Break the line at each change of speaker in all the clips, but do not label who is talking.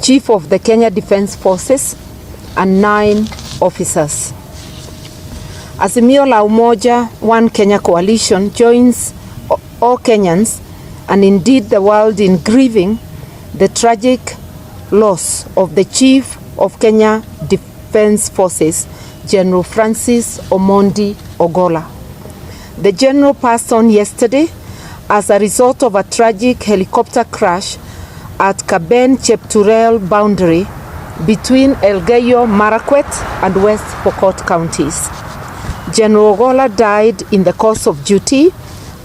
Chief of the Kenya Defence Forces, and 9 officers. Azimio la Umoja, One Kenya Coalition joins all Kenyans and indeed the world in grieving the tragic loss of the Chief of Kenya Defence Forces, General Francis Omondi Ogolla. The General passed on yesterday as a result of a tragic helicopter crash at Kaben-Chepturel boundary between Elgeyo Marakwet and West Pokot counties. General Ogolla died in the course of duty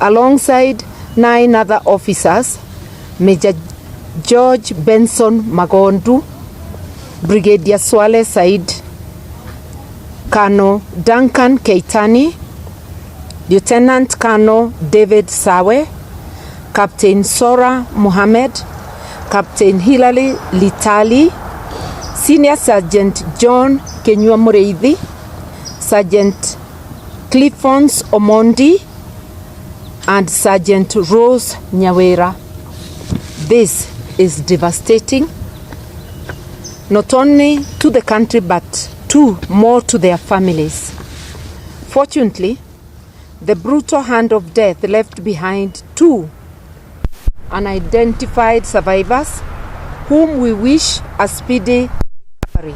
alongside 9 other officers, Major George Benson Magondu, Brigadier Swale Said, Colonel Duncan Keitani, Lieutenant Colonel David Sawe, Captain Sora Mohammed, Captain Hilary Litali, Senior Sergeant John Kenyua Mureithi, Sergeant Cliffons Omondi, and Sergeant Rose Nyawera. This is devastating, not only to the country but more to their families. Fortunately, the brutal hand of death left behind 2 unidentified survivors whom we wish a speedy recovery.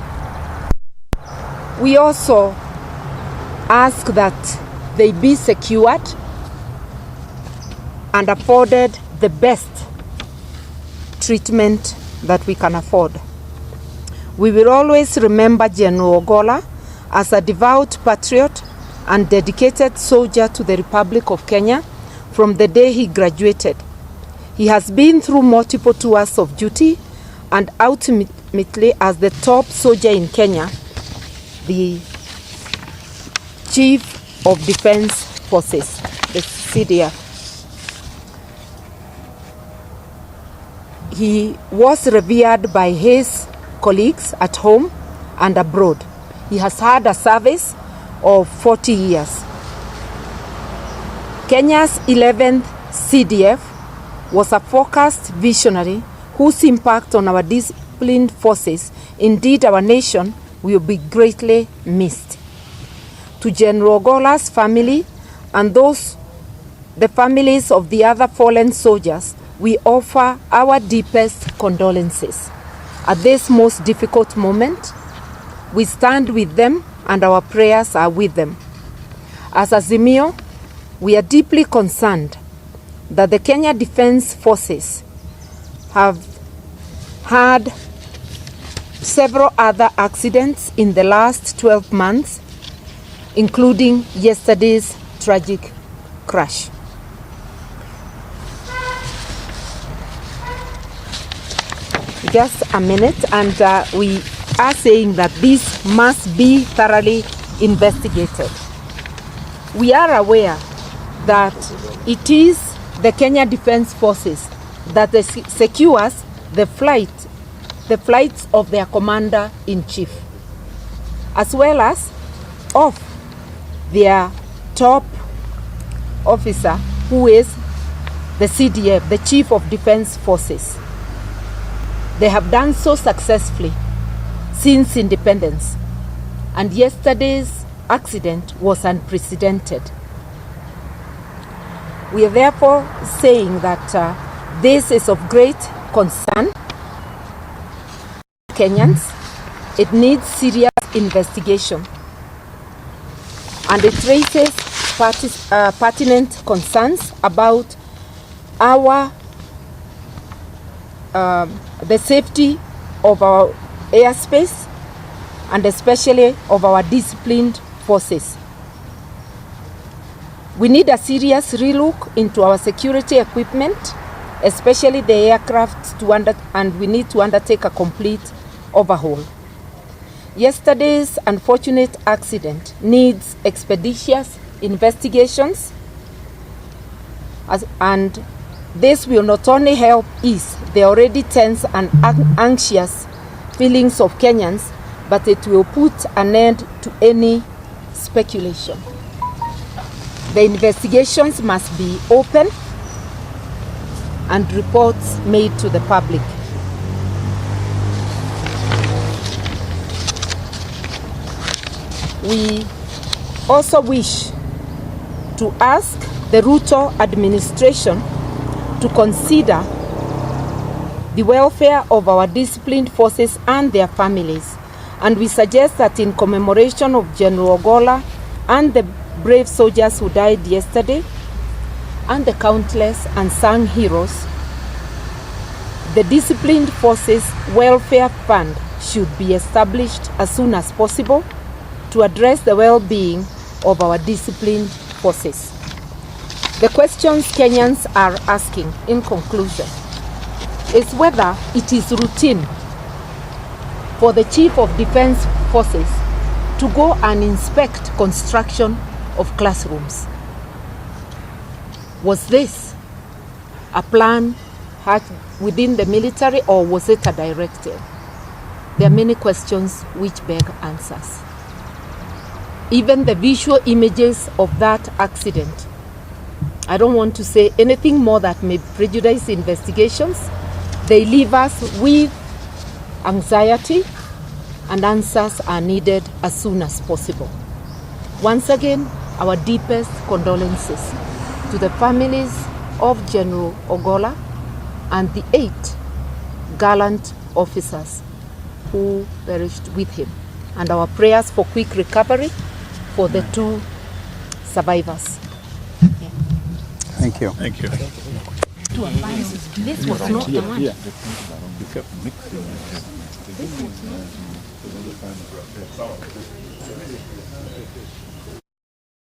We also ask that they be secured and afforded the best treatment that we can afford. We will always remember General Ogolla as a devout patriot and dedicated soldier to the Republic of Kenya from the day he graduated. He has been through multiple tours of duty and ultimately as the top soldier in Kenya, the Chief of Defence Forces, the CDF. He was revered by his colleagues at home and abroad. He has had a service of 40 years. Kenya's 11th CDF was a focused visionary whose impact on our disciplined forces, indeed our nation, will be greatly missed. To General Ogolla's family and the families of the other fallen soldiers, we offer our deepest condolences. At this most difficult moment, we stand with them and our prayers are with them. As Azimio, we are deeply concerned that the Kenya Defence Forces have had several other accidents in the last 12 months, including yesterday's tragic crash. Just a minute, and we are saying that this must be thoroughly investigated. We are aware that it is the Kenya Defence Forces that secures the flights of their commander-in-chief, as well as of their top officer, who is the CDF, the Chief of Defence Forces. They have done so successfully since independence, and yesterday's accident was unprecedented. We are therefore saying that this is of great concern to Kenyans. It needs serious investigation, and it raises pertinent concerns about our the safety of our airspace and especially of our disciplined forces. We need a serious relook into our security equipment, especially the aircraft, and we need to undertake a complete overhaul. Yesterday's unfortunate accident needs expeditious investigations, and this will not only help ease the already tense and anxious feelings of Kenyans, but it will put an end to any speculation. The investigations must be open and reports made to the public. we also wish to ask the Ruto administration to consider the welfare of our disciplined forces and their families. And we suggest that in commemoration of General Ogolla and the brave soldiers who died yesterday, and the countless unsung heroes, the Disciplined Forces Welfare Fund should be established as soon as possible to address the well-being of our disciplined forces. The questions Kenyans are asking, in conclusion, is whether it is routine for the Chief of Defense Forces to go and inspect construction of classrooms. Was this a plan had within the military, or was it a directive? There are many questions which beg answers. Even the visual images of that accident, I don't want to say anything more that may prejudice investigations. They leave us with anxiety, and answers are needed as soon as possible. Once again, our deepest condolences to the families of General Ogolla and the 8 gallant officers who perished with him, and our prayers for quick recovery for the 2 survivors. Yeah.
Thank you.
Thank you.
This was not the one.
You kept mixing it.